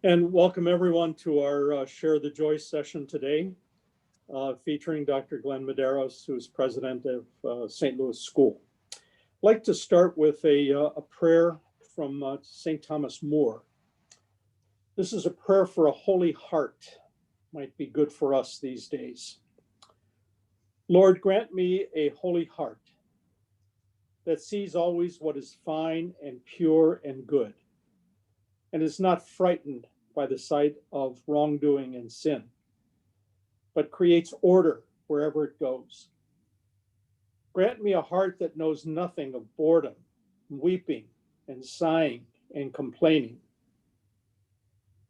And welcome everyone to our Share the Joy session today, featuring Dr. Glenn Medeiros, who is president of St. Louis School. I'd like to start with a prayer from St. Thomas More. This is a prayer for a holy heart. Might be good for us these days. Lord, grant me a holy heart that sees always what is fine and pure and good, and is not frightened by the sight of wrongdoing and sin, but creates order wherever it goes. Grant me a heart that knows nothing of boredom, weeping, and sighing and complaining.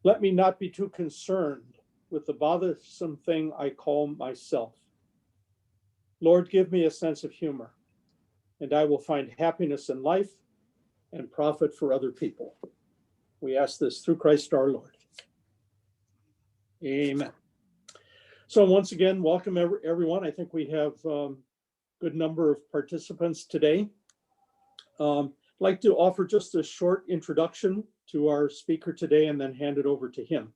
Let me not be too concerned with the bothersome thing I call myself. Lord, give me a sense of humor, and I will find happiness in life and profit for other people. We ask this through Christ our Lord. Amen. So once again, welcome everyone. I think we have a good number of participants today. I'd like to offer just a short introduction to our speaker today and then hand it over to him.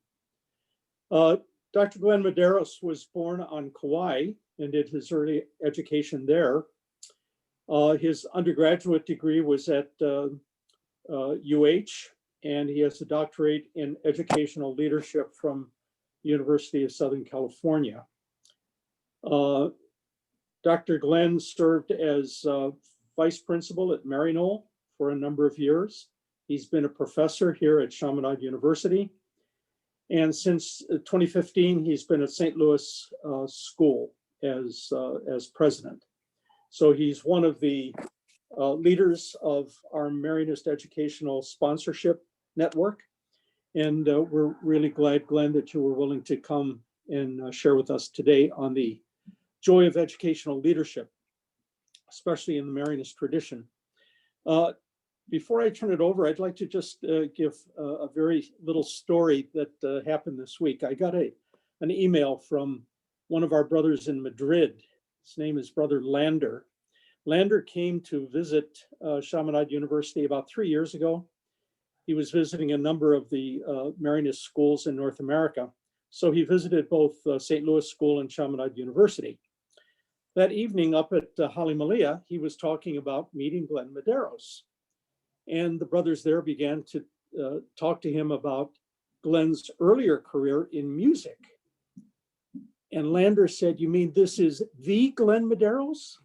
Dr. Glenn Medeiros was born on Kauai and did his early education there. His undergraduate degree was at UH, and he has a doctorate in educational leadership from University of Southern California. Dr. Glenn served as vice principal at MARIANIST for a number of years. He's been a professor here at Chaminade University. And since 2015, he's been at St. Louis School as president. So he's one of the leaders of our MARIANIST Educational Sponsorship Network. And we're really glad, Glenn, that you were willing to come and share with us today on the joy of educational leadership, especially in the MARIANIST tradition. Before I turn it over, I'd like to just give a very little story that happened this week. I got an email from one of our brothers in Madrid. His name is Brother Lander. Lander came to visit Chaminade University about 3 years ago. He was visiting a number of the MARIANIST schools in North America. So he visited both St. Louis School and Chaminade University. That evening up at Holly Malia, he was talking about meeting Glenn Medeiros. And the brothers there began to talk to him about Glenn's earlier career in music. And Lander said, "You mean this is the Glenn Medeiros?"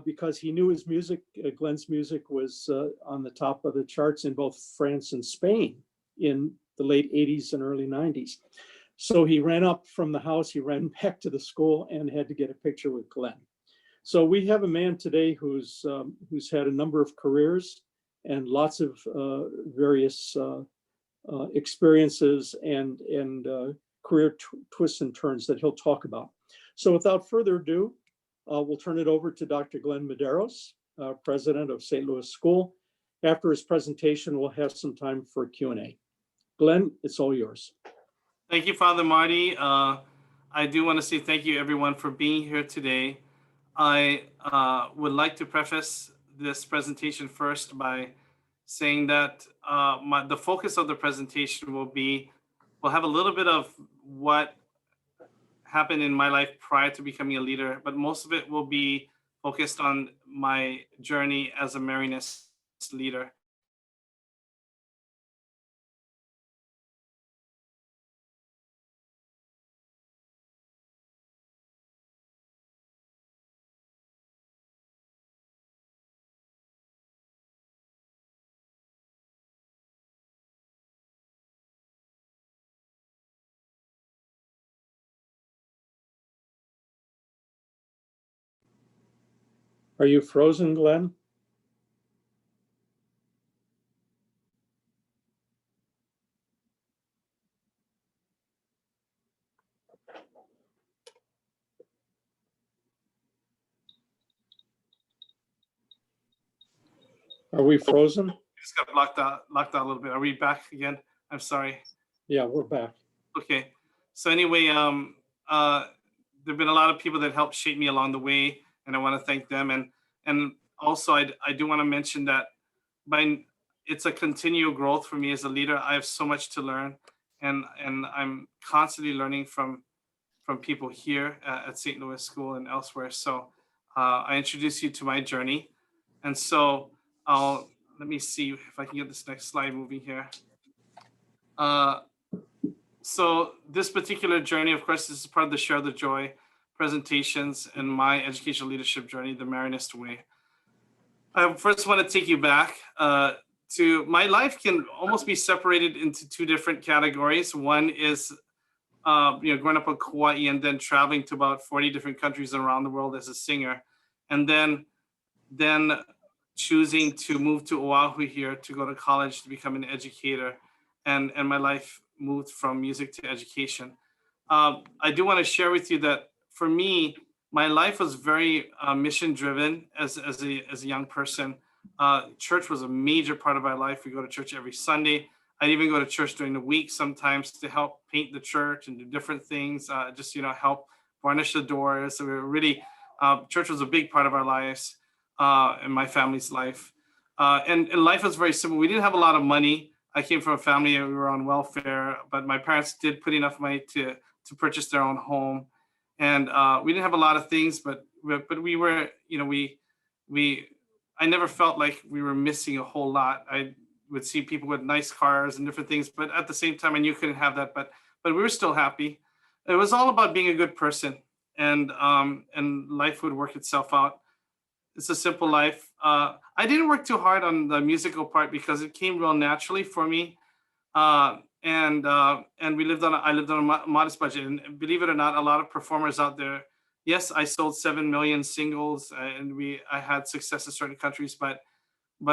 Because he knew his music, Glenn's music was on the top of the charts in both France and Spain in the late 80s and early 90s. So he ran up from the house, he ran back to the school and had to get a picture with Glenn. So we have a man today who's had a number of careers and lots of various experiences and career twists and turns that he'll talk about. So without further ado, we'll turn it over to Dr. Glenn Medeiros, president of St. Louis School. After his presentation, we'll have some time for Q&A. Glenn, it's all yours. Thank you, Father Marty. I do want to say thank you, everyone, for being here today. I would like to preface this presentation first by saying that the focus of the presentation will have a little bit of what happened in my life prior to becoming a leader, but most of it will be focused on my journey as a MARIANIST leader. Are you frozen, Glenn? Are we frozen? Just got locked out a little bit. Are we back again? I'm sorry. Yeah, we're back. Okay. So anyway, there've been a lot of people that helped shape me along the way, and I want to thank them. And also, I do want to mention that it's a continual growth for me as a leader. I have so much to learn, and I'm constantly learning from people here at St. Louis School and elsewhere. So I introduce you to my journey. And so let me see if I can get this next slide moving here. So this particular journey, of course, this is part of the Share the Joy presentations and my educational leadership journey, the Marianist way. I first want to take you back to my life can almost be separated into two different categories. One is growing up in Kauai and then traveling to about 40 different countries around the world as a singer, and then choosing to move to Oahu here to go to college to become an educator, and my life moved from music to education. I do want to share with you that for me, my life was very mission driven as a young person. Church was a major part of my life. We go to church every Sunday. I'd even go to church during the week sometimes to help paint the church and do different things, just, help varnish the doors. So we were really, church was a big part of our lives and my family's life. And life was very simple. We didn't have a lot of money. I came from a family, we were on welfare, but my parents did put enough money to purchase their own home. And we didn't have a lot of things, but we were, I never felt like we were missing a whole lot. I would see people with nice cars and different things, but at the same time, I knew you couldn't have that, but we were still happy. It was all about being a good person, and life would work itself out. It's a simple life. I didn't work too hard on the musical part because it came real naturally for me. And I lived on a modest budget, and believe it or not, a lot of performers out there. Yes, I sold 7 million singles, and I had success in certain countries, but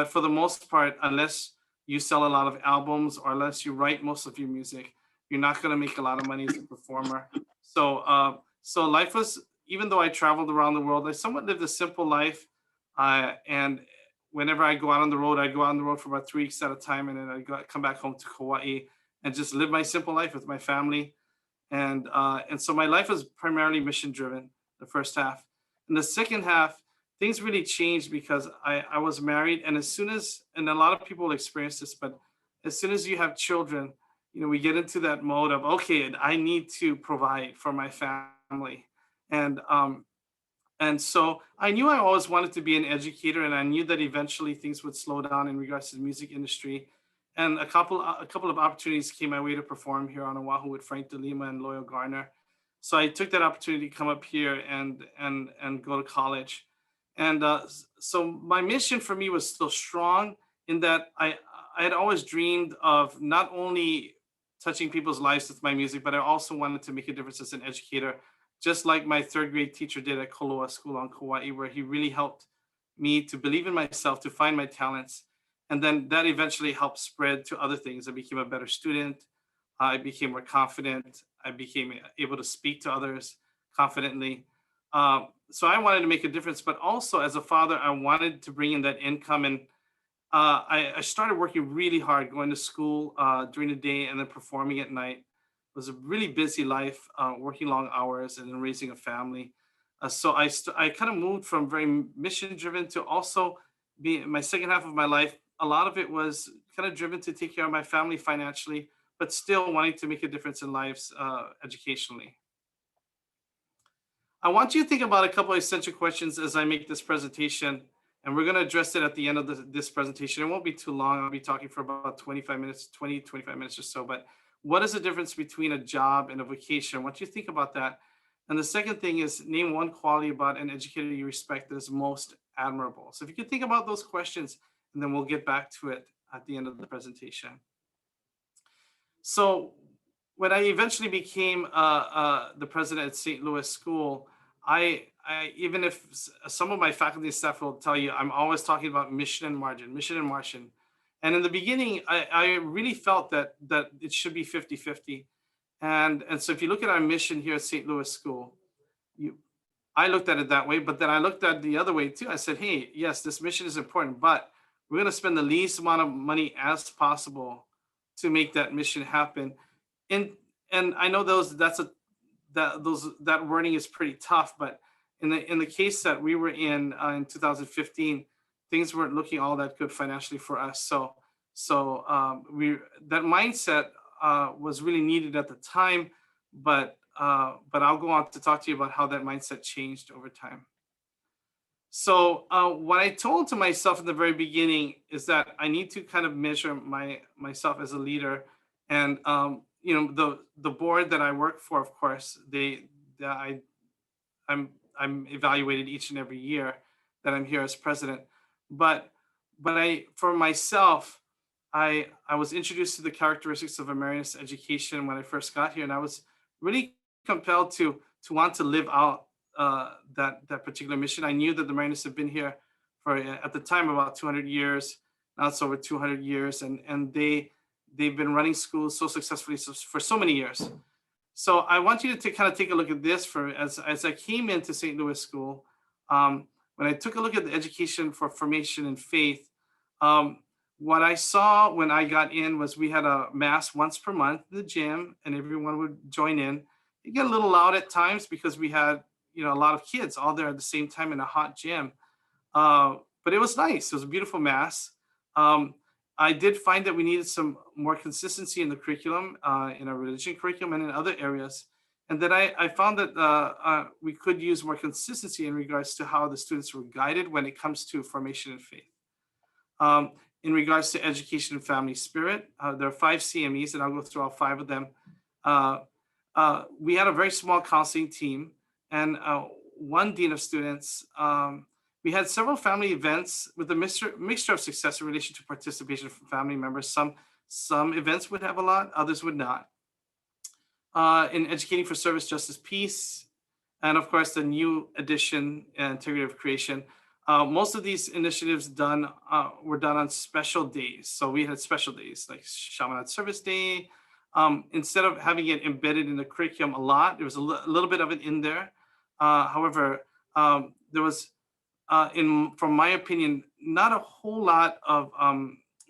for the most part, unless you sell a lot of albums or unless you write most of your music, you're not going to make a lot of money as a performer. So life was, even though I traveled around the world, I somewhat lived a simple life. And whenever I go out on the road, I'd go out on the road for about 3 weeks at a time, and then I'd come back home to Kauai and just live my simple life with my family. And so my life was primarily mission driven, the first half. In the second half, things really changed because I was married, and and a lot of people experience this, but as soon as you have children, we get into that mode of, okay, I need to provide for my family. And so I knew I always wanted to be an educator, and I knew that eventually things would slow down in regards to the music industry. And a couple of opportunities came my way to perform here on Oahu with Frank DeLima and Loyal Garner. So I took that opportunity to come up here and go to college. And so my mission for me was still strong in that I had always dreamed of not only touching people's lives with my music, but I also wanted to make a difference as an educator, just like my third grade teacher did at Koloa School on Kauai, where he really helped me to believe in myself, to find my talents. And then that eventually helped spread to other things. I became a better student. I became more confident. I became able to speak to others confidently. So I wanted to make a difference, but also as a father, I wanted to bring in that income. And I started working really hard, going to school during the day and then performing at night. It was a really busy life, working long hours and then raising a family. So I kind of moved from very mission driven to also be my second half of my life. A lot of it was kind of driven to take care of my family financially, but still wanting to make a difference in lives educationally. I want you to think about a couple of essential questions as I make this presentation, and we're going to address it at the end of this presentation. It won't be too long. I'll be talking for about 25 minutes or so, but what is the difference between a job and a vocation? I want you to think about that. And the second thing is, name one quality about an educator you respect that is most admirable. So if you could think about those questions, and then we'll get back to it at the end of the presentation. So when I eventually became the president at St. Louis School, I even if some of my faculty and staff will tell you, I'm always talking about mission and margin. And in the beginning, I really felt that it should be 50-50. And so if you look at our mission here at St. Louis School, I looked at it that way, but then I looked at it the other way too. I said, hey, yes, this mission is important, but we're going to spend the least amount of money as possible to make that mission happen. And I know that wording is pretty tough, but in the case that we were in 2015, things weren't looking all that good financially for us. So So that mindset was really needed at the time, but I'll go on to talk to you about how that mindset changed over time. So what I told to myself in the very beginning is that I need to kind of measure myself as a leader, and the board that I work for, of course, I'm evaluated each and every year that I'm here as president. But for myself, I was introduced to the characteristics of a Marianist education when I first got here, and I was really compelled to want to live out that particular mission. I knew that the Marinists have been here for at the time about 200 years. Now it's over 200 years, and they've been running schools so successfully for so many years. So I want you to kind of take a look at this as I came into St. Louis School. When I took a look at the education for formation and faith, what I saw when I got in was we had a mass once per month in the gym, and everyone would join in. It get a little loud at times because we had a lot of kids all there at the same time in a hot gym. But it was nice. It was a beautiful mass. I did find that we needed some more consistency in the curriculum, in our religion curriculum and in other areas. And then I found that we could use more consistency in regards to how the students were guided when it comes to formation and faith. In regards to education and family spirit, there are 5 CME'S, and I'll go through all 5 of them. We had a very small counseling team, and one dean of students. We had several family events with a mixture of success in relation to participation from family members. Some events would have a lot, others would not. In educating for service, justice, peace, and of course the new edition, integrity of creation. Most of these initiatives were done on special days. So we had special days like Shamanat Service Day. Instead of having it embedded in the curriculum a lot, there was a little bit of it in there. However, there was, from my opinion, not a whole lot of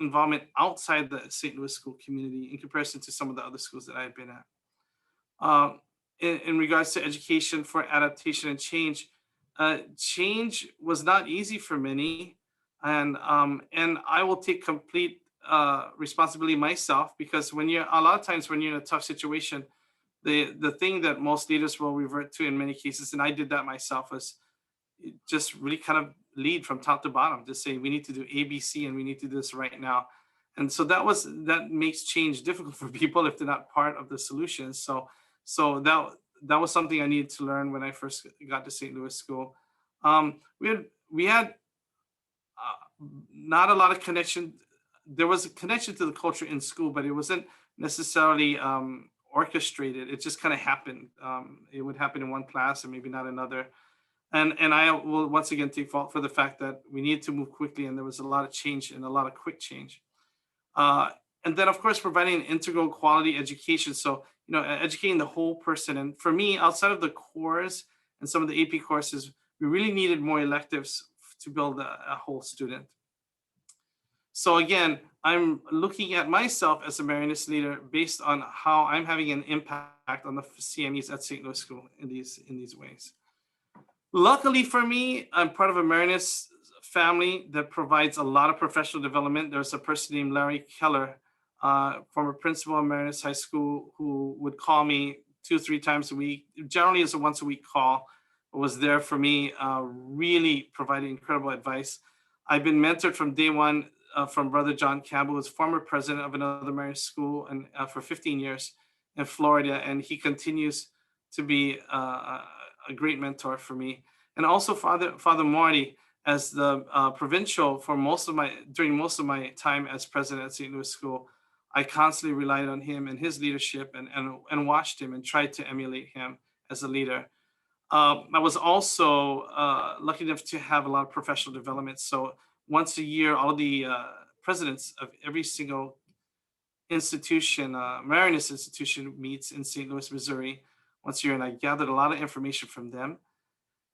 involvement outside the St. Louis school community in comparison to some of the other schools that I've been at. In regards to education for adaptation and change, change was not easy for many, and I will take complete responsibility myself, because a lot of times when you're in a tough situation, the thing that most leaders will revert to in many cases, and I did that myself, was just really kind of lead from top to bottom, just say we need to do A, B, C, and we need to do this right now. And so that makes change difficult for people if they're not part of the solution. So that was something I needed to learn when I first got to St. Louis School. We had not a lot of connection. There was a connection to the culture in school, but it wasn't necessarily orchestrated. It just kind of happened. It would happen in one class and maybe not another. And I will once again take fault for the fact that we needed to move quickly, and there was a lot of change and a lot of quick change. And then, of course, providing an integral quality education. So, educating the whole person. And for me, outside of the cores and some of the AP courses, we really needed more electives to build a whole student. So again, I'm looking at myself as a Marianist leader based on how I'm having an impact on the CME'S at St. Louis School in these ways. Luckily for me, I'm part of a Marianist family that provides a lot of professional development. There's a person named Larry Keller, former principal of Marinus High School, who would call me 2 or 3 times a week. Generally, it's a once a week call. Was there for me, really providing incredible advice. I've been mentored from day one from Brother John Campbell, who's former president of another Marinus school and for 15 years in Florida, and he continues to be a great mentor for me. And also Father Marty, as the provincial during most of my time as president at St. Louis School. I constantly relied on him and his leadership and watched him and tried to emulate him as a leader. I was also lucky enough to have a lot of professional development. So once a year, all of the presidents of every single institution, Marianist institution, meets in St. Louis, Missouri once a year, and I gathered a lot of information from them.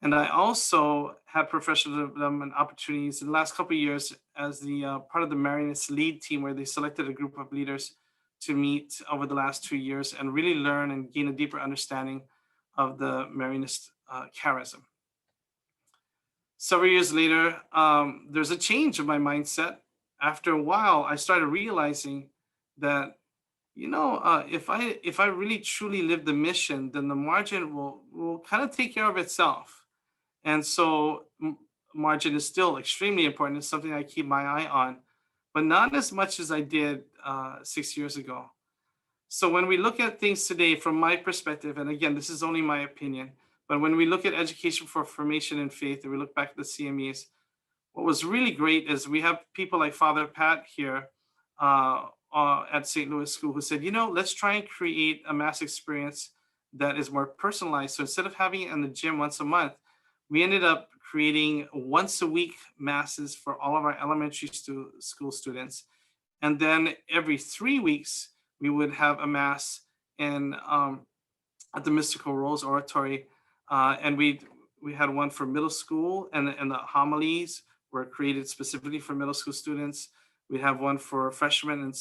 And I also had professional development opportunities in the last couple of years as the part of the Marianist lead team, where they selected a group of leaders to meet over the last 2 years and really learn and gain a deeper understanding of the Marianist charism. Several years later, there's a change of my mindset after a while, I started realizing that, if I really truly live the mission, then the margin will kind of take care of itself. And so margin is still extremely important. It's something I keep my eye on, but not as much as I did 6 years ago. So when we look at things today, from my perspective, and again, this is only my opinion, but when we look at education for formation in faith, and we look back at the CMEs, what was really great is we have people like Father Pat here at St. Louis School who said, let's try and create a mass experience that is more personalized. So instead of having it in the gym once a month, we ended up creating once a week masses for all of our elementary school students. And then every 3 weeks, we would have a mass at the Mystical Rose Oratory. And we had one for middle school, and the homilies were created specifically for middle school students. We have one for freshmen and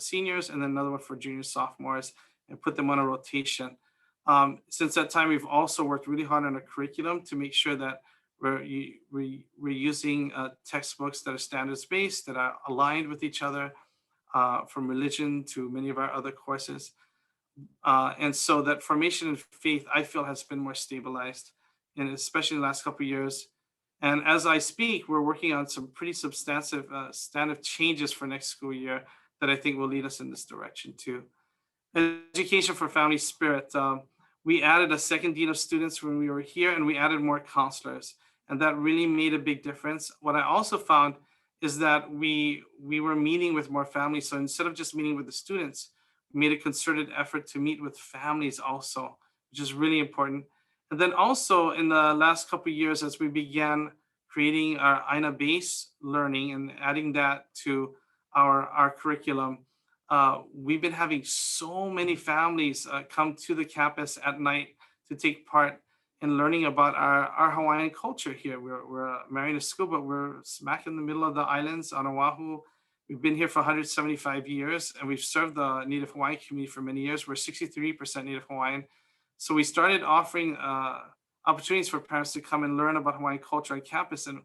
seniors, and then another one for juniors, sophomores, and put them on a rotation. Since that time, we've also worked really hard on a curriculum to make sure that we're using textbooks that are standards-based, that are aligned with each other, from religion to many of our other courses. And so that formation in faith, I feel, has been more stabilized, and especially in the last couple of years. And as I speak, we're working on some pretty substantive changes for next school year that I think will lead us in this direction too. Education for family spirit. We added a second dean of students when we were here, and we added more counselors, and that really made a big difference. What I also found is that we were meeting with more families. So instead of just meeting with the students, we made a concerted effort to meet with families also, which is really important. And then also in the last couple of years, as we began creating our INA-based learning and adding that to our curriculum, we've been having so many families come to the campus at night to take part in learning about our Hawaiian culture here. We're a Marianist school, but we're smack in the middle of the islands on Oahu. We've been here for 175 years, and we've served the Native Hawaiian community for many years. We're 63% Native Hawaiian. So we started offering opportunities for parents to come and learn about Hawaiian culture on campus. And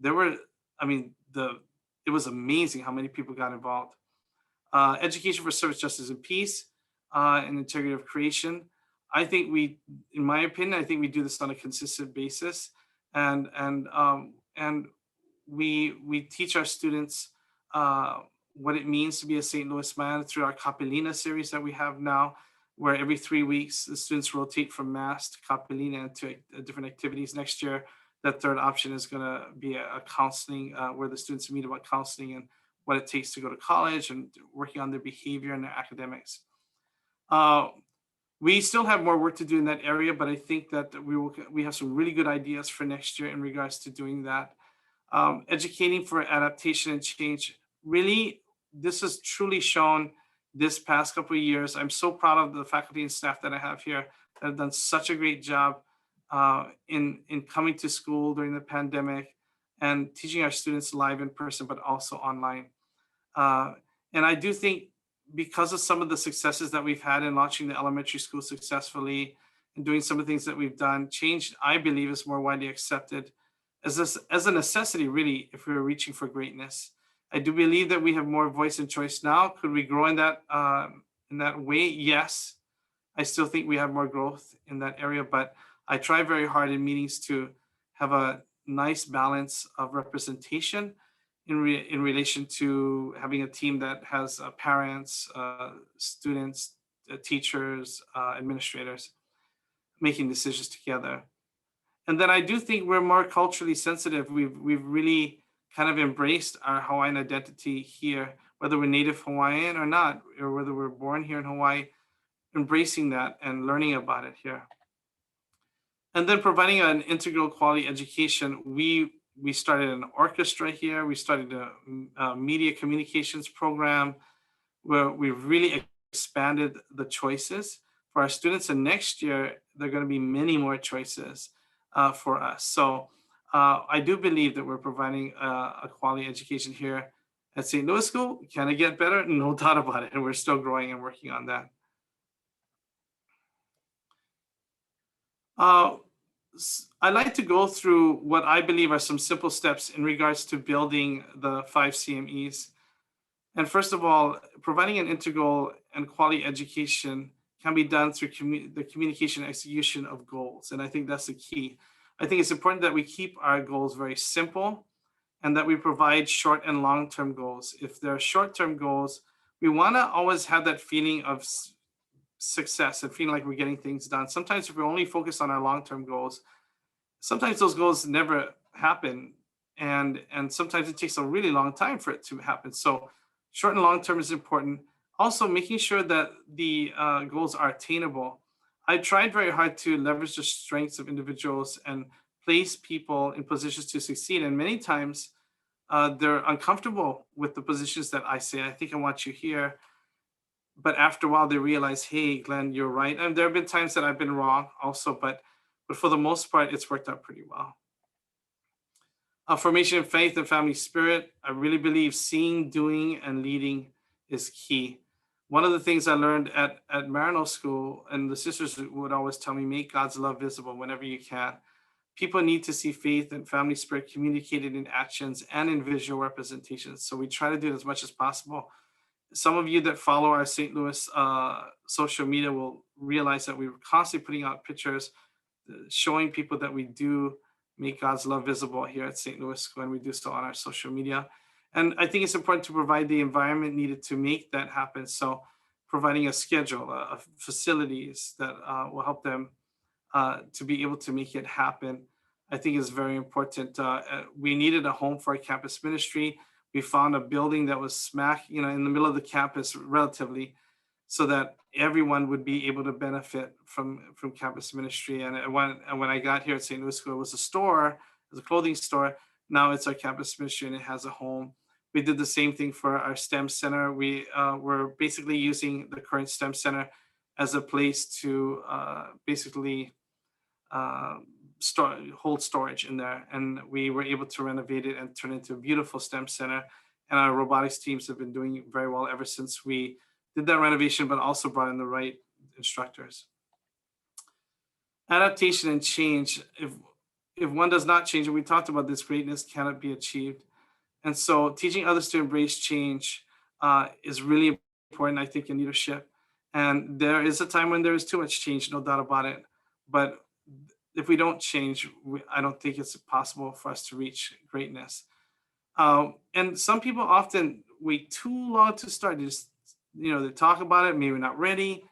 there were, it was amazing how many people got involved. Education for service, justice, and peace, and integrity of creation. I think in my opinion, I think we do this on a consistent basis, and we teach our students what it means to be a St. Louis man through our Kapilina series that we have now, where every 3 weeks the students rotate from Mass to Kapilina to different activities. Next year, that third option is going to be a counseling where the students meet about counseling and what it takes to go to college and working on their behavior and their academics. We still have more work to do in that area, but I think that we have some really good ideas for next year in regards to doing that. Educating for adaptation and change. Really, this has truly shown this past couple of years. I'm so proud of the faculty and staff that I have here that have done such a great job in coming to school during the pandemic and teaching our students live in person, but also online. And I do think because of some of the successes that we've had in launching the elementary school successfully and doing some of the things that we've done, change, I believe, is more widely accepted as a necessity, really, if we're reaching for greatness. I do believe that we have more voice and choice now. Could we grow in that way? Yes. I still think we have more growth in that area, but I try very hard in meetings to have a nice balance of representation in relation to having a team that has parents, students, teachers, administrators, making decisions together. And then I do think we're more culturally sensitive. We've really kind of embraced our Hawaiian identity here, whether we're Native Hawaiian or not, or whether we're born here in Hawaii, embracing that and learning about it here. And then providing an integral quality education. We started an orchestra here. We started a media communications program where we've really expanded the choices for our students. And next year, there are going to be many more choices for us. So I do believe that we're providing a quality education here at St. Louis School. Can it get better? No doubt about it. And we're still growing and working on that. I'd like to go through what I believe are some simple steps in regards to building the 5 CMEs. And first of all, providing an integral and quality education can be done through the communication and execution of goals. And I think that's the key. I think it's important that we keep our goals very simple and that we provide short and long-term goals. If there are short-term goals, we want to always have that feeling of success and feeling like we're getting things done. Sometimes if we only focus on our long-term goals, sometimes those goals never happen. And sometimes it takes a really long time for it to happen. So short and long term is important. Also making sure that the goals are attainable. I tried very hard to leverage the strengths of individuals and place people in positions to succeed. And many times they're uncomfortable with the positions that I say, I think I want you here. But after a while, they realize, hey, Glenn, you're right. And there have been times that I've been wrong also, but for the most part, it's worked out pretty well. Formation in faith and family spirit. I really believe seeing, doing, and leading is key. One of the things I learned at Marino School, and the sisters would always tell me, make God's love visible whenever you can. People need to see faith and family spirit communicated in actions and in visual representations. So we try to do it as much as possible. Some of you that follow our St. Louis social media will realize that we're constantly putting out pictures showing people that we do make God's love visible here at St. Louis School, and we do so on our social media. And I think it's important to provide the environment needed to make that happen. So providing a schedule of facilities that will help them to be able to make it happen, I think is very important. We needed a home for our campus ministry. We found a building that was smack, in the middle of the campus relatively, so that everyone would be able to benefit from campus ministry. And when I got here at St. Louis School, it was a store, it was a clothing store. Now it's our campus ministry and it has a home. We did the same thing for our STEM center. We're basically using the current STEM center as a place to hold storage in there. And we were able to renovate it and turn it into a beautiful STEM center. And our robotics teams have been doing very well ever since we did that renovation, but also brought in the right instructors. Adaptation and change. If one does not change, and we talked about this, greatness cannot be achieved. And so teaching others to embrace change is really important, I think, in leadership. And there is a time when there is too much change, no doubt about it. But if we don't change, I don't think it's possible for us to reach greatness. And some people often wait too long to start. They talk about it, maybe not ready.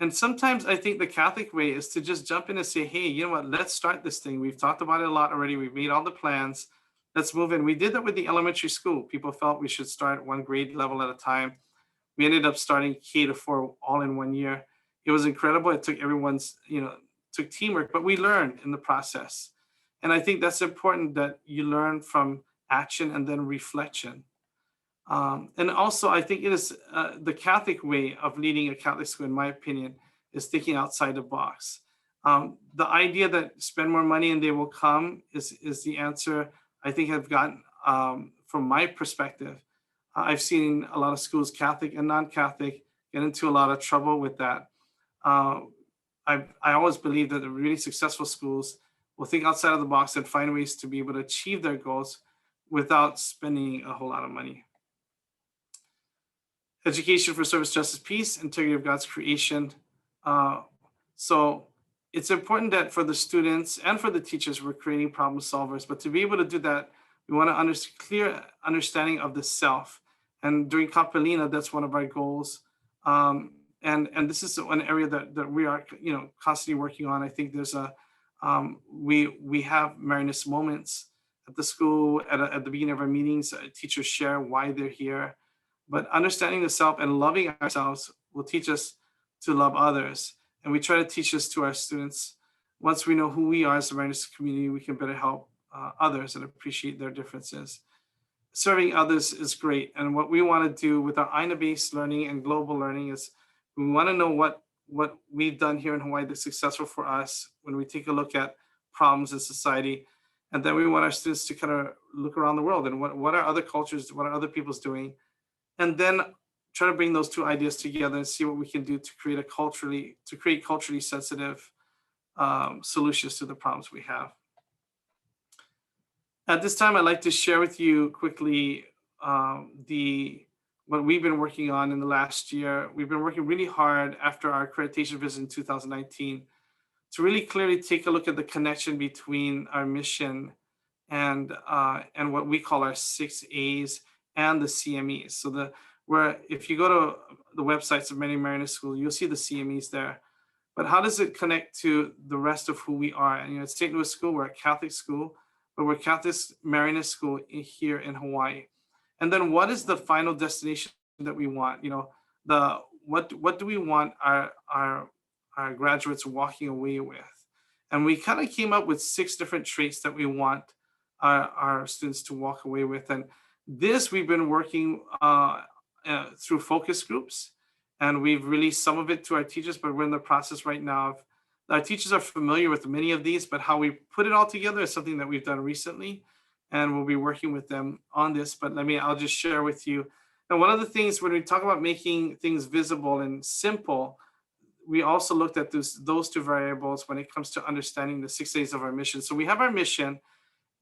And sometimes I think the Catholic way is to just jump in and say, hey, you know what, let's start this thing. We've talked about it a lot already. We've made all the plans. Let's move in. We did that with the elementary school. People felt we should start one grade level at a time. We ended up starting K to 4 all in 1 year. It was incredible. It took took teamwork, but we learned in the process. And I think that's important, that you learn from action and then reflection. And also, I think it is the Catholic way of leading a Catholic school, in my opinion, is thinking outside the box. The idea that spend more money and they will come is the answer I think I've gotten from my perspective. I've seen a lot of schools, Catholic and non-Catholic, get into a lot of trouble with that. I always believe that the really successful schools will think outside of the box and find ways to be able to achieve their goals without spending a whole lot of money. Education for service, justice, peace, integrity of God's creation. So it's important that for the students and for the teachers, we're creating problem solvers. But to be able to do that, we want to clear understanding of the self. And during Capellina, that's one of our goals. And this is one area that we are, constantly working on. I think there's we have Marianist moments at the school at the beginning of our meetings. Teachers share why they're here. But understanding the self and loving ourselves will teach us to love others. And we try to teach this to our students. Once we know who we are as a Marianist community, we can better help others and appreciate their differences. Serving others is great. And what we want to do with our INA-based learning and global learning is we want to know what we've done here in Hawaii that's successful for us when we take a look at problems in society. And then we want our students to kind of look around the world and what are other cultures, what are other people's doing? And then try to bring those two ideas together and see what we can do to create culturally sensitive solutions to the problems we have. At this time, I'd like to share with you quickly what we've been working on in the last year. We've been working really hard after our accreditation visit in 2019 to really clearly take a look at the connection between our mission and what we call our 6 A's and the CME'S. So if you go to the websites of many Marianist schools, you'll see the CME'S there. But how does it connect to the rest of who we are? And at St. Louis School, we're a Catholic school, but we're Catholic Marianist school here in Hawaii. And then what is the final destination that we want? What do we want our graduates walking away with? And we kind of came up with 6 different traits that we want our students to walk away with. And this we've been working through focus groups, and we've released some of it to our teachers, but we're in the process right now. Our teachers are familiar with many of these, but how we put it all together is something that we've done recently, and we'll be working with them on this. But I'll just share with you. And one of the things when we talk about making things visible and simple, we also looked at those 2 variables when it comes to understanding the 6 A's of our mission. So we have our mission,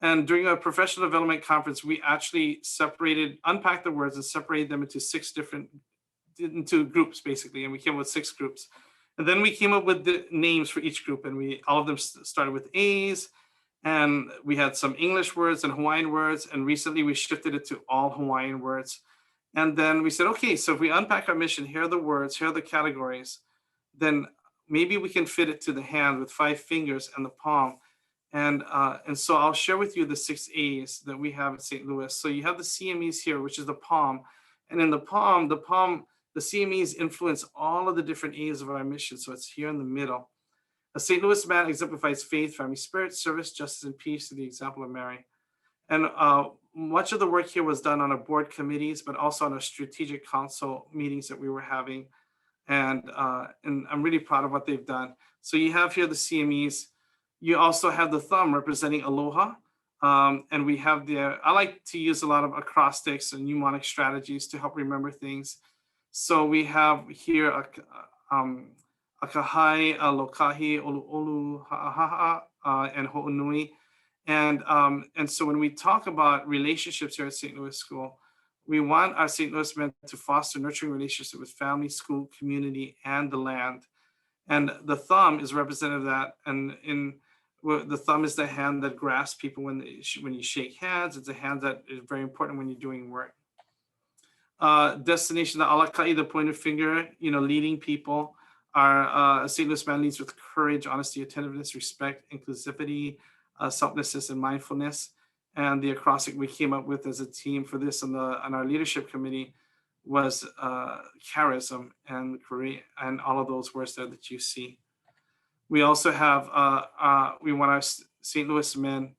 and during our professional development conference, we actually unpacked the words and separated them into groups, basically, and we came up with 6 groups. And then we came up with the names for each group, and all of them started with A's, and we had some English words and Hawaiian words, and recently we shifted it to all Hawaiian words. And then we said, okay, so if we unpack our mission, here are the words, here are the categories, then maybe we can fit it to the hand with 5 fingers and the palm. And so I'll share with you the 6 A's that we have at St. Louis. So you have the CME'S here, which is the palm. And in the palm, the CME'S influence all of the different A's of our mission. So it's here in the middle. A St. Louis man exemplifies faith, family spirit, service, justice, and peace to the example of Mary. And much of the work here was done on our board committees, but also on our strategic council meetings that we were having. And I'm really proud of what they've done. So you have here the CME'S. You also have the thumb representing aloha. And we have I like to use a lot of acrostics and mnemonic strategies to help remember things. So we have here akahai, lokahi, olu, ha'aha'a, and ho'onui. And so when we talk about relationships here at St. Louis School, we want our St. Louis men to foster nurturing relationships with family, school, community, and the land. And the thumb is representative of that. And the thumb is the hand that grasps people when you shake hands. It's a hand that is very important when you're doing work. Destination, the alakai, the pointed finger, leading people. Our St. Louis man leads with courage, honesty, attentiveness, respect, inclusivity, selflessness, and mindfulness. And the acrostic we came up with as a team for this on our leadership committee was charism and all of those words there that you see. We also have, we want our St. Louis men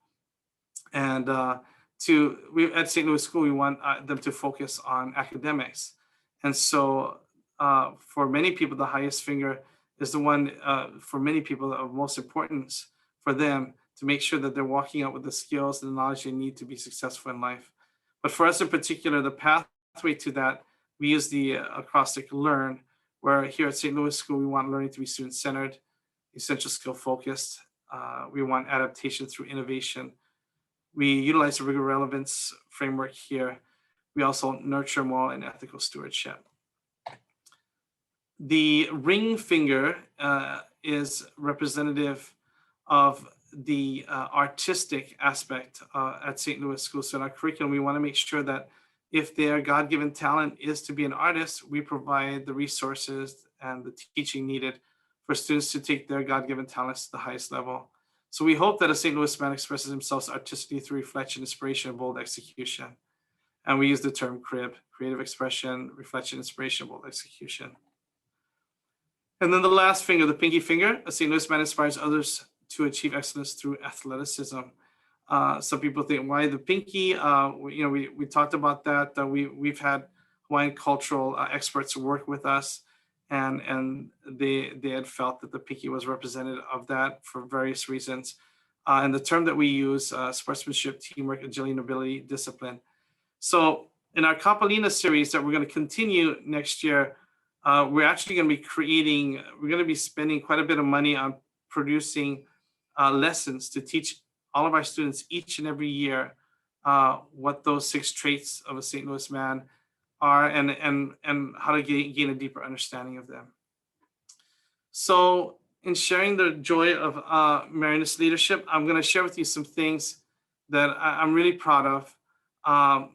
and at St. Louis School, we want them to focus on academics. And so for many people, the highest finger is the one, for many people, of most importance for them to make sure that they're walking out with the skills and the knowledge they need to be successful in life. But for us in particular, the pathway to that, we use the acrostic LEARN, where here at St. Louis School, we want learning to be student-centered, essential skill focused. We want adaptation through innovation. We utilize the rigor relevance framework here. We also nurture moral and ethical stewardship. The ring finger is representative of the artistic aspect at St. Louis School. So in our curriculum, we want to make sure that if their God-given talent is to be an artist, we provide the resources and the teaching needed for students to take their God-given talents to the highest level. So we hope that a St. Louis man expresses himself artistically through reflection, inspiration, and bold execution. And we use the term CRIB, creative expression, reflection, inspiration, bold execution. And then the last finger, the pinky finger, a St. Louis man inspires others to achieve excellence through athleticism. Some people think, why the pinky? We talked about that. We've had Hawaiian cultural experts work with us, and they had felt that the pinky was representative of that for various reasons. And the term that we use, sportsmanship, teamwork, agility, nobility, discipline. So in our Kapalina series that we're going to continue next year, we're actually going to be spending quite a bit of money on producing lessons to teach all of our students each and every year what those 6 traits of a St. Louis man are, and how to gain a deeper understanding of them. So in sharing the joy of Marianist leadership, I'm going to share with you some things that I'm really proud of.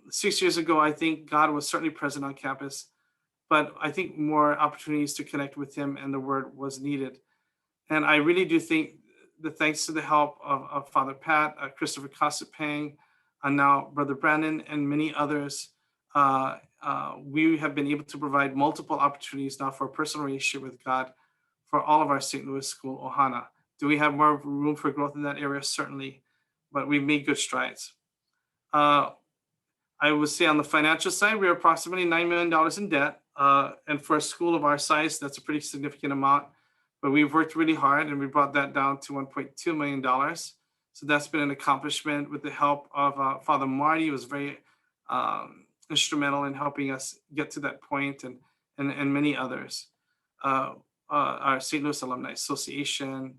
6 years ago, I think God was certainly present on campus, but I think more opportunities to connect with him and the word was needed. And I really do think that thanks to the help of Father Pat, Christopher Cossipang, and now Brother Brandon, and many others, we have been able to provide multiple opportunities now for a personal relationship with God for all of our St. Louis School Ohana. Do we have more room for growth in that area? Certainly, but we've made good strides. I would say on the financial side, we're approximately $9 million in debt. And for a school of our size, that's a pretty significant amount. But we've worked really hard and we brought that down to $1.2 million. So that's been an accomplishment with the help of Father Marty, who was very instrumental in helping us get to that point, and many others. Our St. Louis Alumni Association,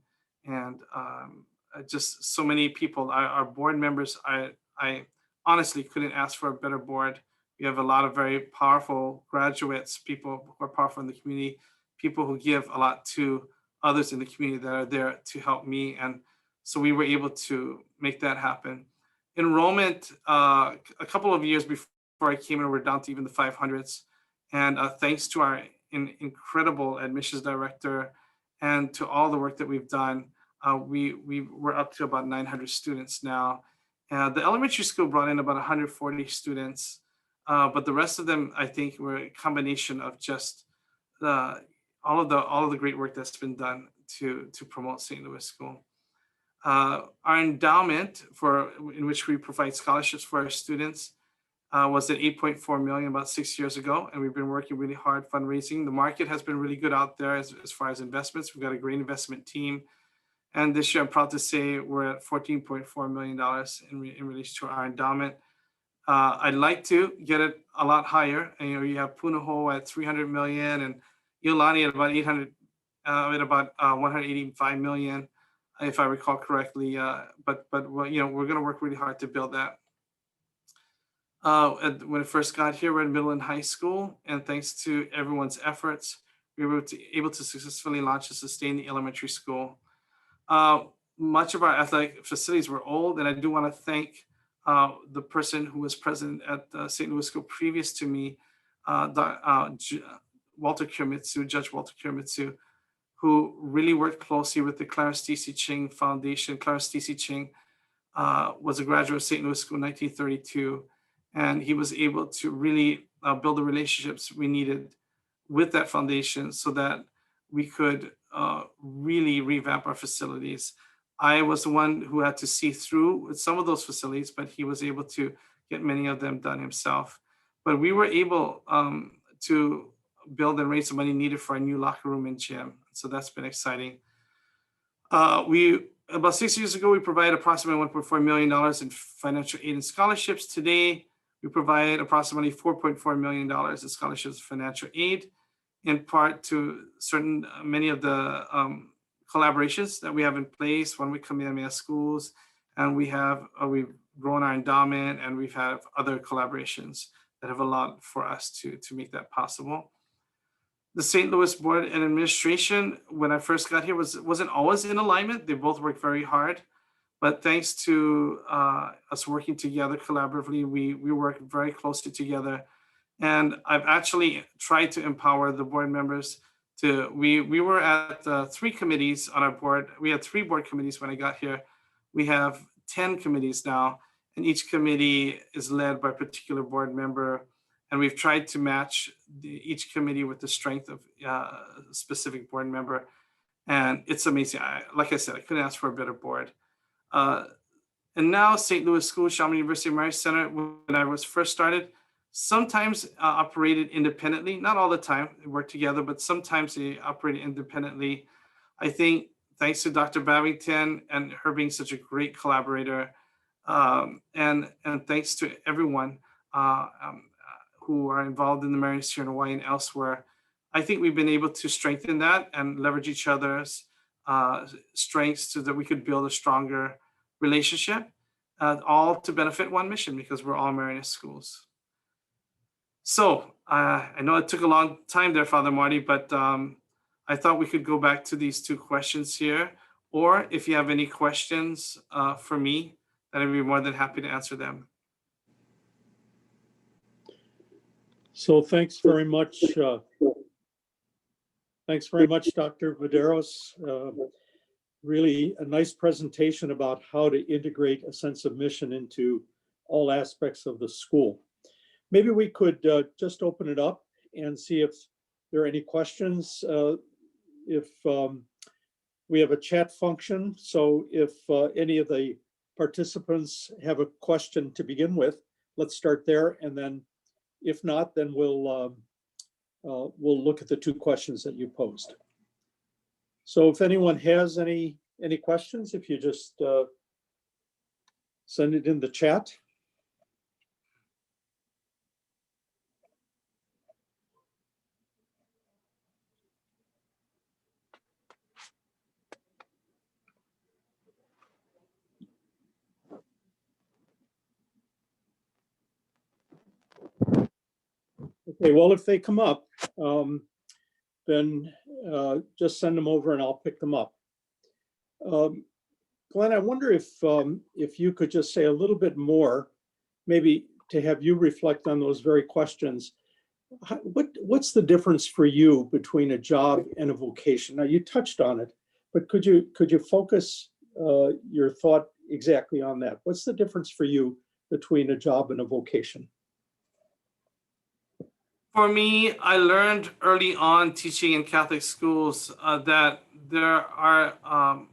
and just so many people. Our board members, I honestly couldn't ask for a better board. We have a lot of very powerful graduates, people who are powerful in the community, people who give a lot to others in the community that are there to help me. And so we were able to make that happen. Enrollment, a couple of years before I came in, we're down to even the 500s. And thanks to our incredible admissions director and to all the work that we've done, we're up to about 900 students now. The elementary school brought in about 140 students, but the rest of them, I think, were a combination of just all of the great work that's been done to promote St. Louis School. Our endowment, in which we provide scholarships for our students, was at 8.4 million about 6 years ago, and we've been working really hard fundraising. The market has been really good out there as far as investments. We've got a great investment team. And this year, I'm proud to say we're at $14.4 million in relation to our endowment. I'd like to get it a lot higher. And, you have Punahou at 300 million and Iolani at about 185 million, if I recall correctly. But we're going to work really hard to build that. When I first got here, we're in middle and high school, and thanks to everyone's efforts, we were able to successfully launch and sustain the elementary school. Much of our athletic facilities were old, and I do want to thank the person who was president at St. Louis School previous to me, Walter Kirimitsu, Judge Walter Kirimitsu, who really worked closely with the Clarence D.C. Ching Foundation. Clarence D.C. Ching was a graduate of St. Louis School in 1932, and he was able to really build the relationships we needed with that foundation so that we could really revamp our facilities. I was the one who had to see through with some of those facilities, but he was able to get many of them done himself. But we were able to build and raise the money needed for a new locker room and gym. So that's been exciting. About 6 years ago, we provided approximately $1.4 million in financial aid and scholarships. Today, we provide approximately $4.4 million in scholarships and financial aid, in part to many of the collaborations that we have in place, one with Kamehameha Schools, and we've grown our endowment, and we've had other collaborations that have allowed for us to make that possible. The St. Louis Board and Administration, when I first got here, wasn't always in alignment. They both worked very hard, but thanks to us working together collaboratively, we work very closely together. And I've actually tried to empower the board members we were at 3 committees on our board. We had 3 board committees when I got here. We have 10 committees now, and each committee is led by a particular board member. And we've tried to match each committee with the strength of a specific board member. And it's amazing. Like I said, I couldn't ask for a better board. And now St. Louis School, Shaman University Marist Center, when I was first started, sometimes operated independently, not all the time, they worked together, but sometimes they operated independently. I think thanks to Dr. Babington and her being such a great collaborator, and thanks to everyone who are involved in the Marianists here in Hawaii and elsewhere, I think we've been able to strengthen that and leverage each other's strengths so that we could build a stronger relationship, all to benefit one mission, because we're all Marianist schools. So I know it took a long time there, Father Marty, but I thought we could go back to these two questions here. Or if you have any questions for me, then I'd be more than happy to answer them. So thanks very much. Thanks very much, Dr. Medeiros. Really a nice presentation about how to integrate a sense of mission into all aspects of the school. Maybe we could just open it up and see if there are any questions. If we have a chat function, so if any of the participants have a question to begin with, let's start there, and then if not, then we'll look at the two questions that you posed. So if anyone has any questions, if you just send it in the chat. Okay, well, if they come up, then just send them over and I'll pick them up. Glenn, I wonder if you could just say a little bit more, maybe to have you reflect on those very questions. What's the difference for you between a job and a vocation? Now, you touched on it, but could you focus your thought exactly on that? What's the difference for you between a job and a vocation? For me, I learned early on teaching in Catholic schools that there are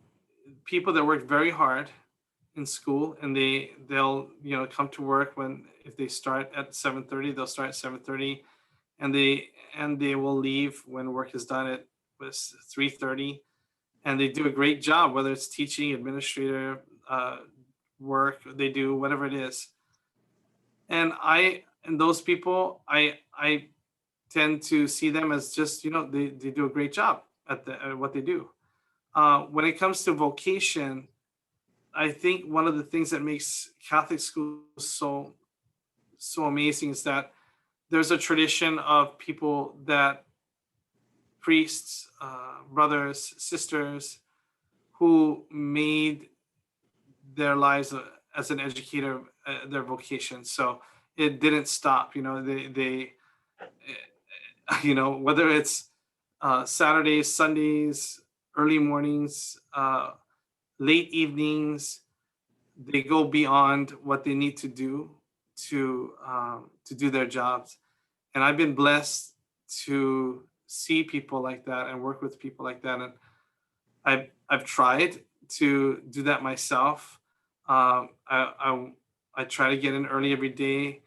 people that work very hard in school, and they'll come to work if they start at 7:30, they'll start at 7:30, and they will leave when work is done at 3:30, and they do a great job, whether it's teaching, administrator work, they do whatever it is. And those people, I tend to see them as just, they do a great job at what they do. When it comes to vocation, I think one of the things that makes Catholic schools so amazing is that there's a tradition of people, that priests, brothers, sisters, who made their lives as an educator their vocation. So it didn't stop. They whether it's Saturdays, Sundays, early mornings, late evenings, they go beyond what they need to do to do their jobs. And I've been blessed to see people like that and work with people like that. And I've tried to do that myself. I try to get in early every day,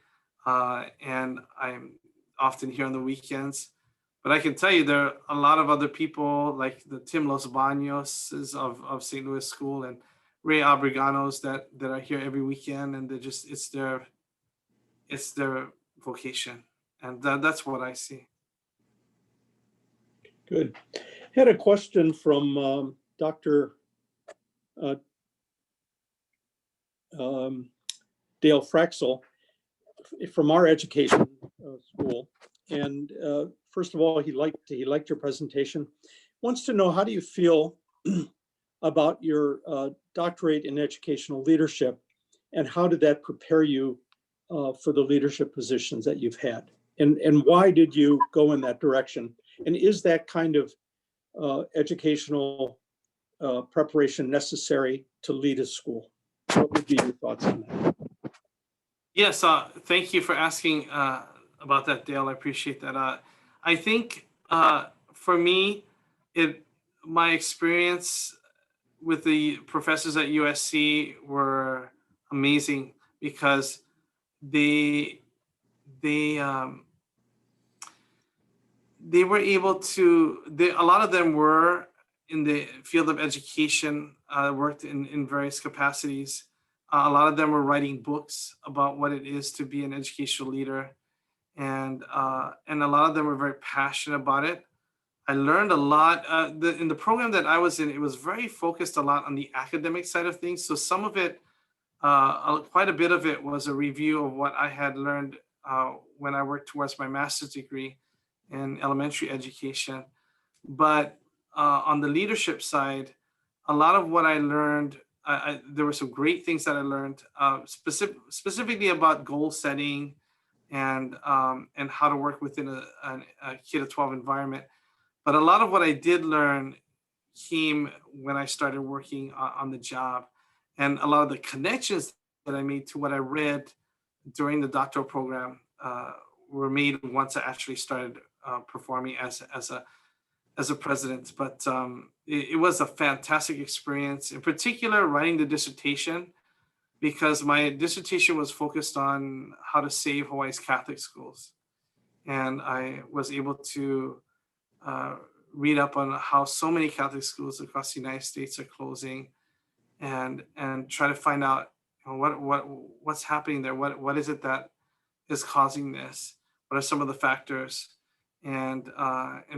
and I'm often here on the weekends. But I can tell you, there are a lot of other people, like the Tim Los Baños of St. Louis School, and Ray Abriganos that are here every weekend, and they're just, it's their vocation. And that's what I see. Good. Had a question from Dr. Dale Fraxel from our education school. And first of all, he liked your presentation. Wants to know, how do you feel about your doctorate in educational leadership, and how did that prepare you for the leadership positions that you've had? And why did you go in that direction? And is that kind of educational preparation necessary to lead a school? What would be your thoughts on that? Yes, thank you for asking about that, Dale. I appreciate that. I think for me, my experience with the professors at USC were amazing, because they were able to, a lot of them were in the field of education, worked in various capacities. A lot of them were writing books about what it is to be an educational leader. And a lot of them were very passionate about it. I learned a lot. In the program that I was in, it was very focused a lot on the academic side of things. So some of it, quite a bit of it was a review of what I had learned when I worked towards my master's degree in elementary education. But on the leadership side, a lot of what I learned, there were some great things that I learned, specifically about goal setting and how to work within a K-12 environment. But a lot of what I did learn came when I started working on the job, and a lot of the connections that I made to what I read during the doctoral program were made once I actually started performing as a president. But it was a fantastic experience, in particular writing the dissertation, because my dissertation was focused on how to save Hawaii's Catholic schools. And I was able to read up on how so many Catholic schools across the United States are closing, and try to find out, you know, what's happening there. What is it that is causing this? What are some of the factors? And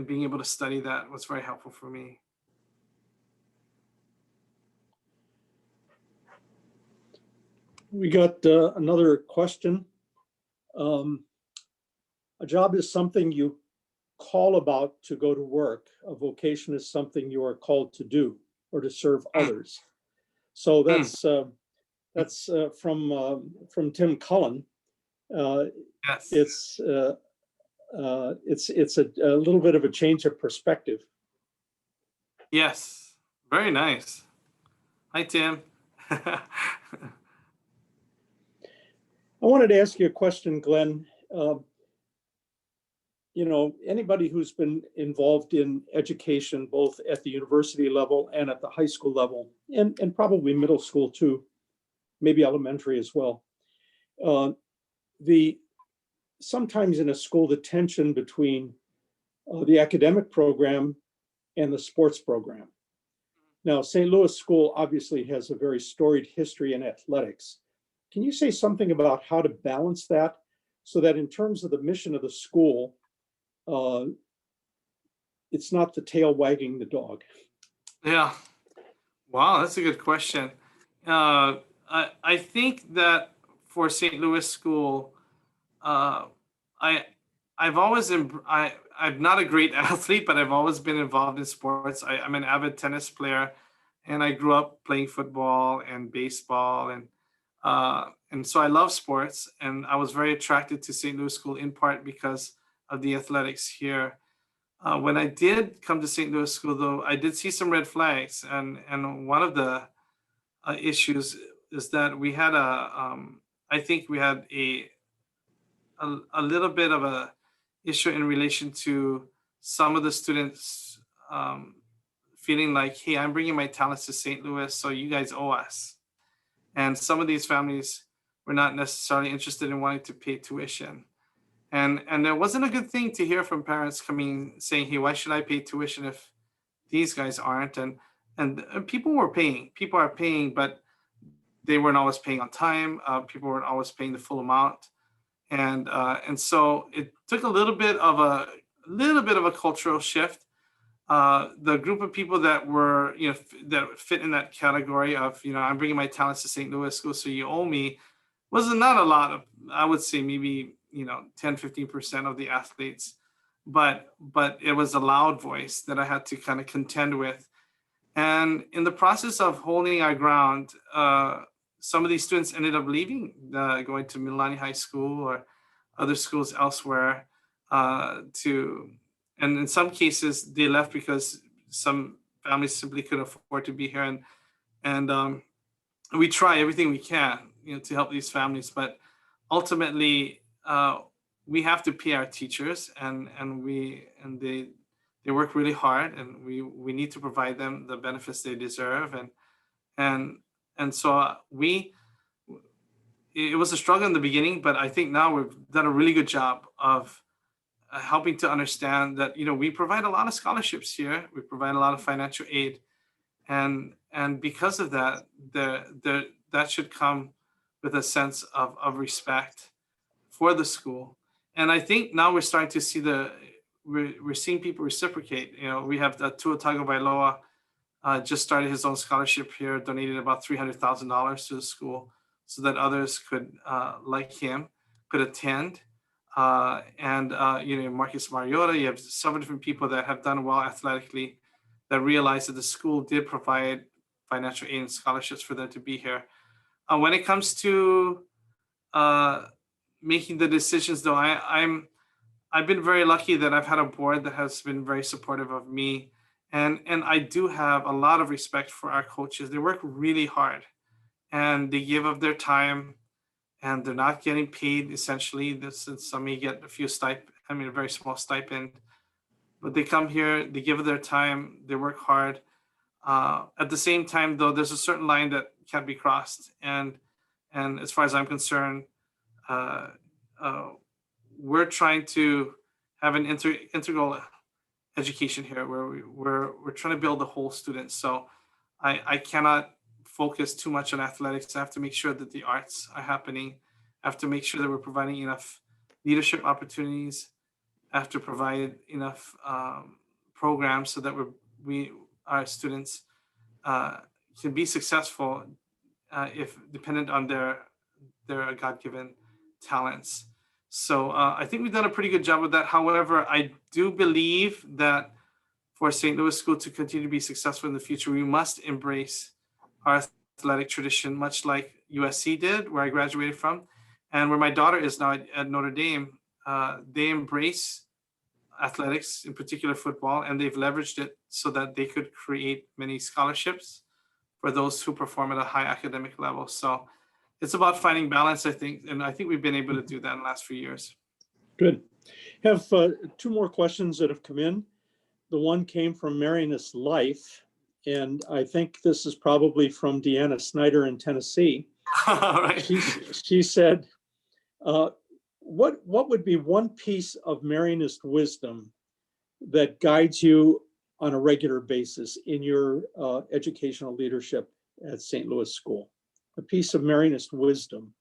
being able to study that was very helpful for me. We got another question. A job is something you call about to go to work. A vocation is something you are called to do or to serve others. So that's from Tim Cullen. Yes. It's a little bit of a change of perspective. Yes. Very nice. Hi, Tim. I wanted to ask you a question, Glenn. You know, anybody who's been involved in education, both at the university level and at the high school level, and probably middle school too, maybe elementary as well. Sometimes in a school, the tension between the academic program and the sports program. Now, St. Louis School obviously has a very storied history in athletics. Can you say something about how to balance that so that in terms of the mission of the school, it's not the tail wagging the dog? Yeah. Wow, that's a good question. I think that for St. Louis School, I'm not a great athlete, but I've always been involved in sports. I'm an avid tennis player, and I grew up playing football and baseball, and so I love sports. And I was very attracted to St. Louis School in part because of the athletics here. When I did come to St. Louis School, though, I did see some red flags, and one of the issues is that we had I think we had a little bit of a issue in relation to some of the students feeling like, hey, I'm bringing my talents to St. Louis, so you guys owe us. And some of these families were not necessarily interested in wanting to pay tuition. And it wasn't a good thing to hear from parents coming saying, hey, why should I pay tuition if these guys aren't? And people are paying, but they weren't always paying on time. People weren't always paying the full amount. And so it took a little bit of a cultural shift. The group of people that were, you know, that fit in that category of, you know, I'm bringing my talents to St. Louis School, so you owe me, was not a lot of, I would say maybe, you know, 10-15% of the athletes, but it was a loud voice that I had to kind of contend with. And in the process of holding our ground, some of these students ended up leaving, going to Mililani High School or other schools elsewhere. And in some cases, they left because some families simply couldn't afford to be here. And we try everything we can, you know, to help these families. But ultimately, we have to pay our teachers, and they work really hard, and we need to provide them the benefits they deserve. And so it was a struggle in the beginning, but I think now we've done a really good job of helping to understand that, you know, we provide a lot of scholarships here. We provide a lot of financial aid. And because of that, that should come with a sense of respect for the school. And I think now we're starting to see we're seeing people reciprocate. You know, we have Tua Tagovailoa just started his own scholarship here, donated about $300,000 to the school so that others could, like him, could attend. Marcus Mariota, you have several different people that have done well athletically that realize that the school did provide financial aid and scholarships for them to be here. When it comes to making the decisions, though, I've been very lucky that I've had a board that has been very supportive of me. And I do have a lot of respect for our coaches. They work really hard and they give of their time, and they're not getting paid essentially. Some may get a very small stipend, but they come here, they give of their time, they work hard. At the same time, though, there's a certain line that can't be crossed. And as far as I'm concerned, we're trying to have an integral education here where we're trying to build the whole student. So I cannot focus too much on athletics. I have to make sure that the arts are happening. I have to make sure that we're providing enough leadership opportunities. I have to provide enough programs so that our students can be successful if dependent on their God-given talents. So I think we've done a pretty good job with that. However, I do believe that for St. Louis School to continue to be successful in the future, we must embrace our athletic tradition, much like USC did, where I graduated from, and where my daughter is now at Notre Dame. They embrace athletics, in particular football, and they've leveraged it so that they could create many scholarships for those who perform at a high academic level. So it's about finding balance, I think, and I think we've been able to do that in the last few years. Good. Have two more questions that have come in. The one came from Marianist Life, and I think this is probably from Deanna Snyder in Tennessee. All right. She said, what would be one piece of Marianist wisdom that guides you on a regular basis in your educational leadership at St. Louis School? A piece of Marianist wisdom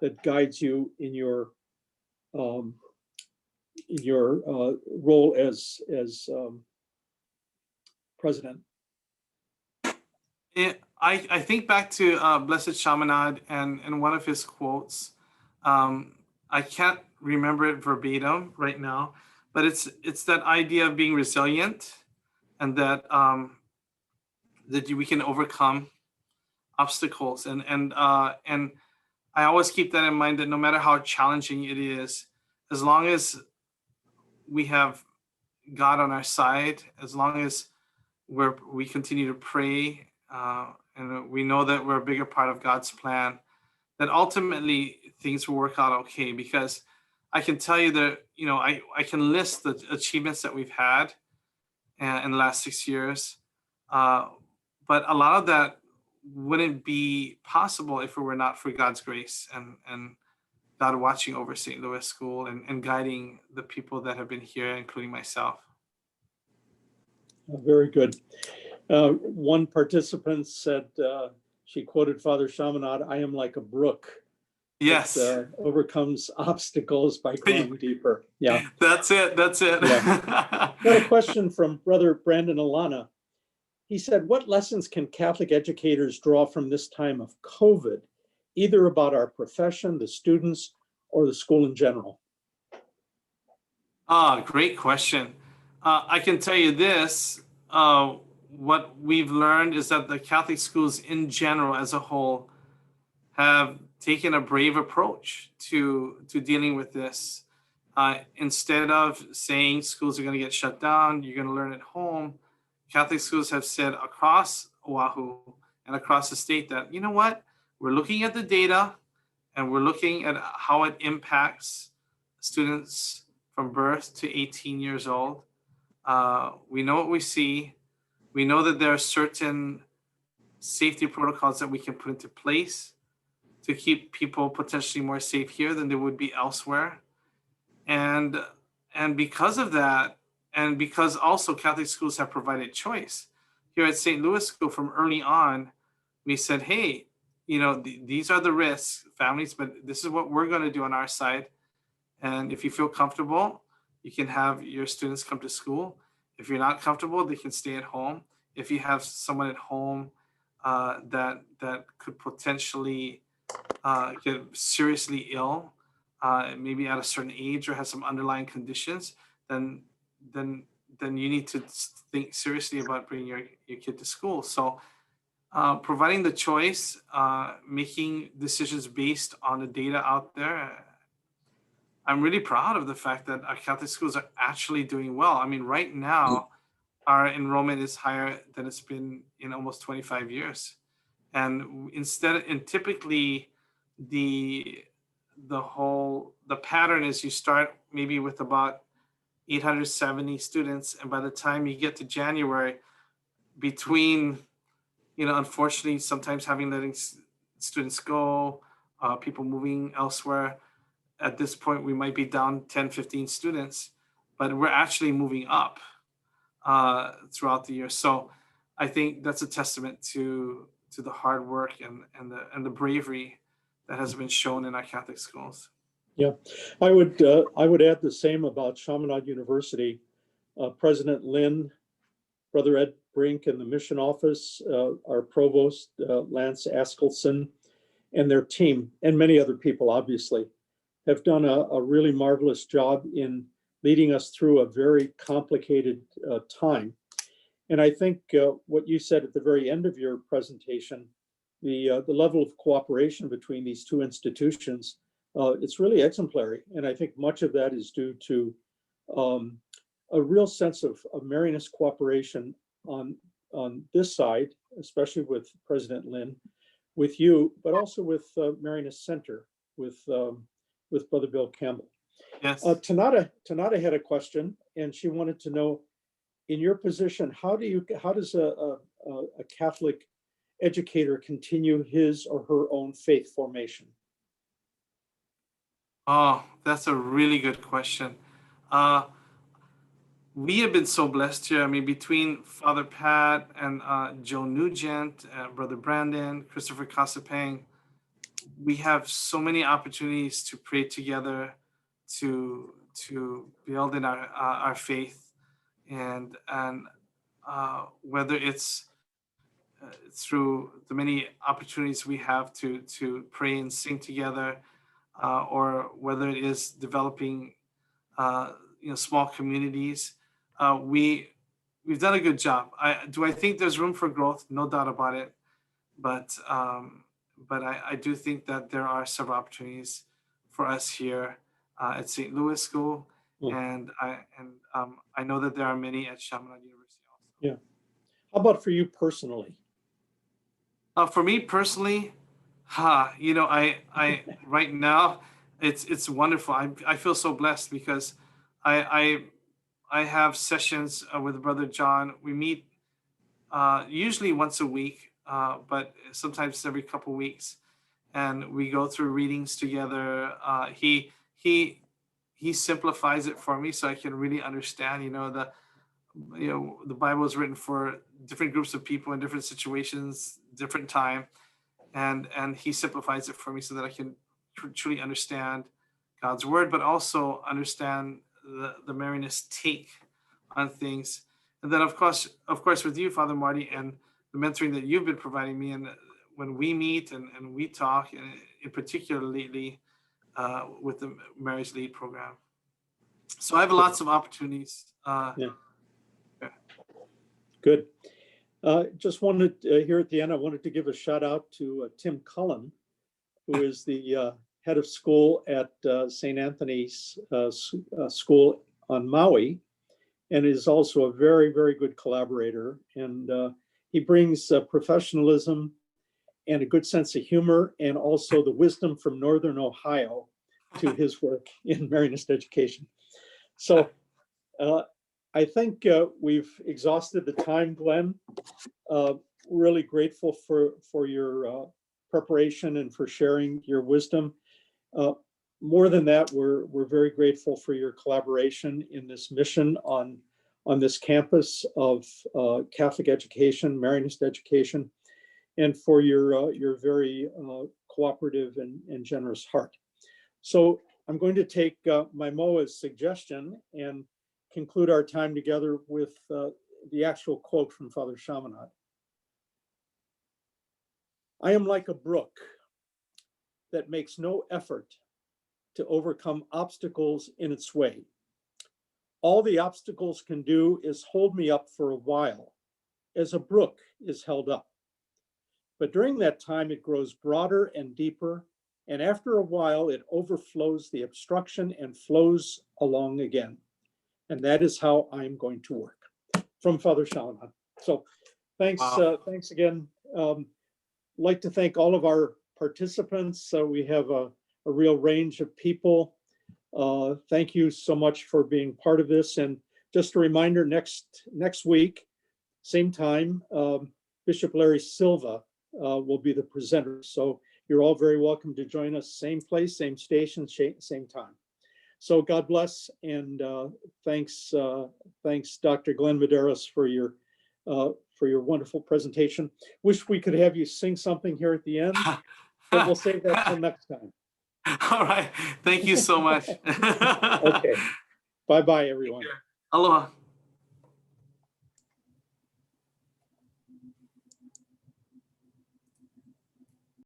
that guides you in your role as president. I think back to Blessed Chaminade and one of his quotes. I can't remember it verbatim right now, but it's that idea of being resilient, and that that we can overcome obstacles, and I always keep that in mind, that no matter how challenging it is, as long as we have God on our side, as long as we continue to pray, and we know that we're a bigger part of God's plan, that ultimately things will work out okay. Because I can tell you that, I can list the achievements that we've had in the last 6 years, but a lot of that wouldn't be possible if it were not for God's grace and God watching over St. Louis School and guiding the people that have been here, including myself. Very good. One participant said, she quoted Father Chaminade, "I am like a brook. Yes. That overcomes obstacles by growing deeper." Yeah. That's it. Yeah. Got a question from Brother Brandon Alana. He said, what lessons can Catholic educators draw from this time of COVID, either about our profession, the students, or the school in general? Great question. I can tell you this, what we've learned is that the Catholic schools in general as a whole have taken a brave approach to dealing with this. Instead of saying schools are going to get shut down, you're going to learn at home, Catholic schools have said across Oahu and across the state that, you know what, we're looking at the data and we're looking at how it impacts students from birth to 18 years old. We know what we see. We know that there are certain safety protocols that we can put into place to keep people potentially more safe here than they would be elsewhere. And because of that, and because also Catholic schools have provided choice, here at St. Louis School from early on, we said, hey, these are the risks, families, but this is what we're going to do on our side. And if you feel comfortable, you can have your students come to school. If you're not comfortable, they can stay at home. If you have someone at home that could potentially get seriously ill, maybe at a certain age or has some underlying conditions, then you need to think seriously about bringing your kid to school. So providing the choice, making decisions based on the data out there. I'm really proud of the fact that our Catholic schools are actually doing well. I mean, right now, our enrollment is higher than it's been in almost 25 years. And typically the pattern is you start maybe with about 870 students, and by the time you get to January, between unfortunately sometimes letting students go, people moving elsewhere, at this point we might be down 10, 15 students, but we're actually moving up throughout the year. So I think that's a testament to the hard work and the bravery that has been shown in our Catholic schools. Yeah, I would add the same about Chaminade University. President Lynn, Brother Ed Brink, and the mission office, our provost, Lance Askelson, and their team, and many other people, obviously, have done a really marvelous job in leading us through a very complicated time. And I think what you said at the very end of your presentation, the level of cooperation between these two institutions, it's really exemplary. And I think much of that is due to a real sense of Marianist cooperation on this side, especially with President Lynn, with you, but also with Marianist Center, with Brother Bill Campbell. Yes. Tanada had a question, and she wanted to know, in your position, how does a Catholic educator continue his or her own faith formation? Oh, that's a really good question. We have been so blessed here. I mean, between Father Pat and Joe Nugent, Brother Brandon, Christopher Casapang, we have so many opportunities to pray together, to build in our faith, and whether it's through the many opportunities we have to pray and sing together, or whether it is developing small communities. We've done a good job. Do I think there's room for growth? No doubt about it. But I do think that there are several opportunities for us here at St. Louis School, and I know that there are many at Chaminade University also. Yeah. How about for you personally? For me personally, I right now it's wonderful. I feel so blessed because I have sessions with Brother John. We meet usually once a week, but sometimes every couple weeks, and we go through readings together. He simplifies it for me so I can really understand. The Bible is written for different groups of people in different situations, different time, and he simplifies it for me so that I can truly understand God's word, but also understand the Marianist take on things. And then of course with you, Father Marty, and the mentoring that you've been providing me, and when we meet and we talk, and in particular lately with the Mary's Lead program. So I have lots of opportunities. Yeah. Good. Just wanted here at the end, I wanted to give a shout out to Tim Cullen, who is the head of school at St. Anthony's School on Maui, and is also a very, very good collaborator. And he brings professionalism and a good sense of humor, and also the wisdom from Northern Ohio to his work in Marianist education. So I think we've exhausted the time, Glenn. Really grateful for your preparation and for sharing your wisdom. More than that, we're very grateful for your collaboration in this mission on this campus of Catholic education, Marianist education, and for your very cooperative and generous heart. So I'm going to take my Moa's suggestion and conclude our time together with the actual quote from Father Chaminade. I am like a brook that makes no effort to overcome obstacles in its way. All the obstacles can do is hold me up for a while, as a brook is held up. But during that time, it grows broader and deeper, and after a while, it overflows the obstruction and flows along again. And that is how I'm going to work. From Father Chaminade. So thanks, Wow. thanks again. Like to thank all of our participants. We have a real range of people. Thank you so much for being part of this. And just a reminder, next week, same time, Bishop Larry Silva will be the presenter. So you're all very welcome to join us. Same place, same station, same time. So God bless, and thanks, Dr. Glenn Medeiros, for your wonderful presentation. Wish we could have you sing something here at the end, but we'll save that till next time. All right. Thank you so much. Okay. Bye-bye, everyone. Aloha.